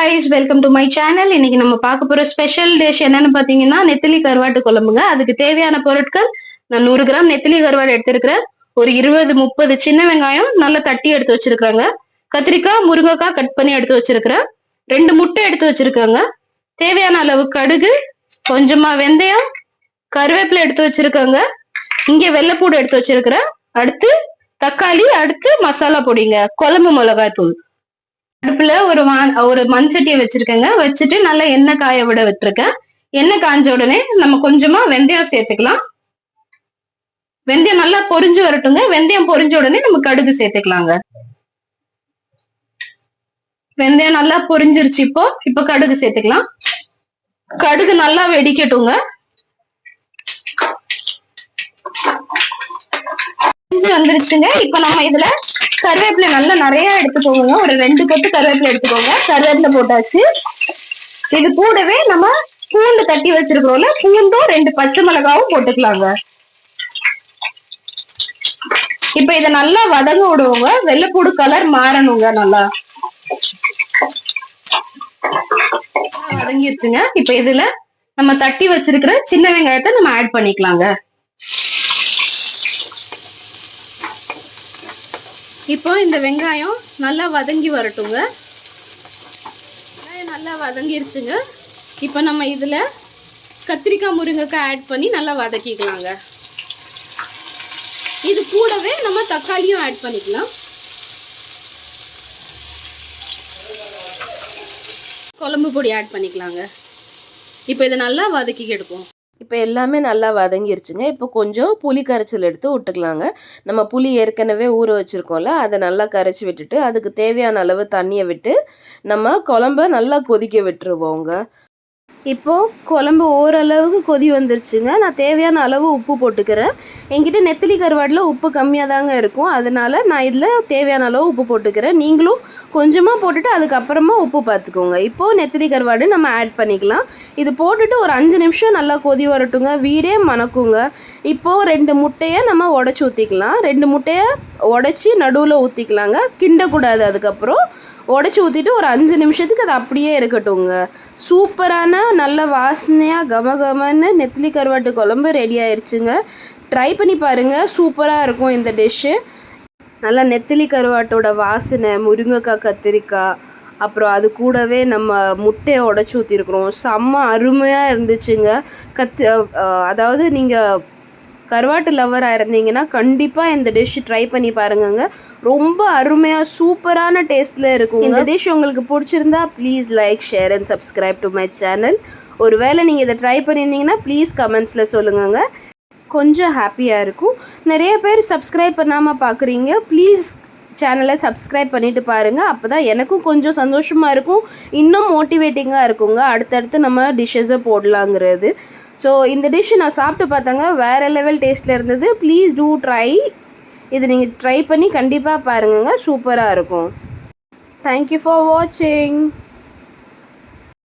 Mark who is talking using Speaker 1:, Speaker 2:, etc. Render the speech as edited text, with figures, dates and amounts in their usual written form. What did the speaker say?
Speaker 1: guys, welcome to my channel. இன்னைக்கு நம்ம பார்க்க போற ஸ்பெஷல் டிஷ் என்னன்னு பாத்தீங்கன்னா நெத்திலி கருவாட்டு குழம்புங்க. அதுக்கு தேவையான பொருட்கள் நான் 100 கிராம் நெத்திலி கருவாடு எடுத்திருக்கிறேன். ஒரு 20-30 சின்ன வெங்காயம் நல்லா தட்டி எடுத்து வச்சிருக்காங்க. கத்திரிக்காய், முருங்கைக்காய் கட் பண்ணி எடுத்து வச்சிருக்கிறேன். 2 முட்டை எடுத்து வச்சிருக்காங்க. தேவையான அளவு கடுகு, கொஞ்சமா வெந்தயம், கருவேப்பிலை எடுத்து வச்சிருக்காங்க. இங்க வெள்ளைப்பூடு எடுத்து வச்சிருக்கிறேன். அடுத்து தக்காளி, அடுத்து மசாலா பொடிங்க, குழம்பு மிளகாய் தூள். அடுப்புல ஒரு மண் சட்டியை வச்சிருக்கேங்க. வச்சுட்டு நல்லா எண்ணெய் காய விட விட்டுருக்கேன். எண்ணெய் காஞ்ச உடனே நம்ம கொஞ்சமா வெந்தயம் சேர்த்துக்கலாம். வெந்தயம் நல்லா பொரிஞ்சு வரட்டுங்க. வெந்தயம் பொரிஞ்ச உடனே நம்ம கடுகு சேர்த்துக்கலாங்க. வெந்தயம் நல்லா பொரிஞ்சிருச்சு. இப்போ கடுகு சேர்த்துக்கலாம். கடுகு நல்லா வெடிக்கட்டுங்க. வந்துருச்சுங்க. இப்ப நம்ம இதுல கருவேப்பிலை நல்லா நிறைய எடுத்துக்கோங்க. ஒரு 2 கொத்து கருவேப்பிலை எடுத்துக்கோங்க. கருவேப்பிலை போட்டாச்சு. இது கூடவே நம்ம பூண்டு தட்டி வச்சிருக்கிறோம்ல, பூண்டும் 2 பச்சை மிளகாவும் போட்டுக்கலாங்க. இப்ப இத நல்லா வதங்க விடுவோங்க. வெள்ளைப்பூடு கலர் மாறணுங்க. நல்லா வதங்கிருச்சுங்க. இப்ப இதுல நம்ம தட்டி வச்சிருக்கிற சின்ன வெங்காயத்தை நம்ம ஆட் பண்ணிக்கலாங்க. இப்போ இந்த வெங்காயம் நல்லா வதங்கி வரட்டுங்க. நல்லா வதங்கிருச்சுங்க. இப்போ நம்ம இதில் கத்திரிக்காய், முருங்கைக்காய் ஆட் பண்ணி நல்லா வதக்கிக்கலாங்க. இது கூடவே நம்ம தக்காளியும் ஆட் பண்ணிக்கலாம். குழம்பு பொடி ஆட் பண்ணிக்கலாங்க. இப்போ இதை நல்லா வதக்கி எடுப்போம்.
Speaker 2: இப்போ எல்லாமே நல்லா வதங்கிருச்சுங்க. இப்போ கொஞ்சம் புளி கரைச்சல் எடுத்து விட்டுக்கலாங்க. நம்ம புளி ஏற்கனவே ஊற வச்சுருக்கோம்ல, அதை நல்லா கரைச்சி விட்டுட்டு அதுக்கு தேவையான அளவு தண்ணியை விட்டு நம்ம குழம்ப நல்லா கொதிக்க விட்டுருவோங்க. இப்போது குழம்பு ஓரளவுக்கு கொதி வந்துருச்சுங்க. நான் தேவையான அளவு உப்பு போட்டுக்கிறேன். என்கிட்ட நெத்திலி கருவாடில் உப்பு கம்மியாக தாங்க இருக்கும். அதனால் நான் இதில் தேவையான அளவு உப்பு போட்டுக்கிறேன். நீங்களும் கொஞ்சமாக போட்டுட்டு அதுக்கப்புறமா உப்பு பார்த்துக்கோங்க. இப்போது நெத்திலி கருவாடு நம்ம ஆட் பண்ணிக்கலாம். இது போட்டுட்டு ஒரு 5 நிமிஷம் நல்லா கொதி வரட்டுங்க. வீடே மணக்குங்க. இப்போது 2 முட்டையை நம்ம உடச்சி ஊற்றிக்கலாம். 2 முட்டையை உடச்சி நடுவில் ஊற்றிக்கலாங்க. கிண்டக்கூடாது. அதுக்கப்புறம் உடச்சி ஊற்றிட்டு ஒரு 5 நிமிஷத்துக்கு அது அப்படியே இருக்கட்டுங்க. சூப்பரான நல்ல வாசனையாக கமகமன்னு நெத்திலி கருவாட்டு குழம்பு ரெடி ஆயிடுச்சுங்க. ட்ரை பண்ணி பாருங்கள். சூப்பராக இருக்கும் இந்த டிஷ்ஷு. நல்லா நெத்திலி கருவாட்டோட வாசனை, முருங்கைக்காய், கத்திரிக்காய், அப்புறம் அது கூடவே நம்ம முட்டையை உடச்சி ஊற்றிருக்கிறோம். செம்ம அருமையாக இருந்துச்சுங்க. அதாவது நீங்கள் கருவாட்டு லவராக இருந்தீங்கன்னா கண்டிப்பாக இந்த டிஷ் ட்ரை பண்ணி பாருங்கங்க. ரொம்ப அருமையாக சூப்பரான டேஸ்ட்டில் இருக்கும். இந்த டிஷ் உங்களுக்கு பிடிச்சிருந்தா please like, share and subscribe to my channel. ஒருவேளை நீங்கள் இதை ட்ரை பண்ணியிருந்தீங்கன்னா ப்ளீஸ் கமெண்ட்ஸில் சொல்லுங்கங்க. கொஞ்சம் ஹாப்பியாக இருக்கும். நிறைய பேர் சப்ஸ்கிரைப் பண்ணாமல் பார்க்குறீங்க. ப்ளீஸ் சேனலை சப்ஸ்கிரைப் பண்ணிவிட்டு பாருங்கள். அப்போ தான் எனக்கும் கொஞ்சம் சந்தோஷமாக இருக்கும். இன்னும் மோட்டிவேட்டிங்காக இருக்குங்க. அடுத்தடுத்து நம்ம டிஷ்ஷஸை போடலாங்கிறது. ஸோ இந்த டிஷ்ஷு நான் சாப்பிட்டு பார்த்தாங்க. வேறு லெவல் டேஸ்ட்டில் இருந்தது. Please do try. இது நீங்கள் ட்ரை பண்ணி கண்டிப்பாக பாருங்கங்க. சூப்பராக இருக்கும். தேங்க்யூ ஃபார் வாட்சிங்.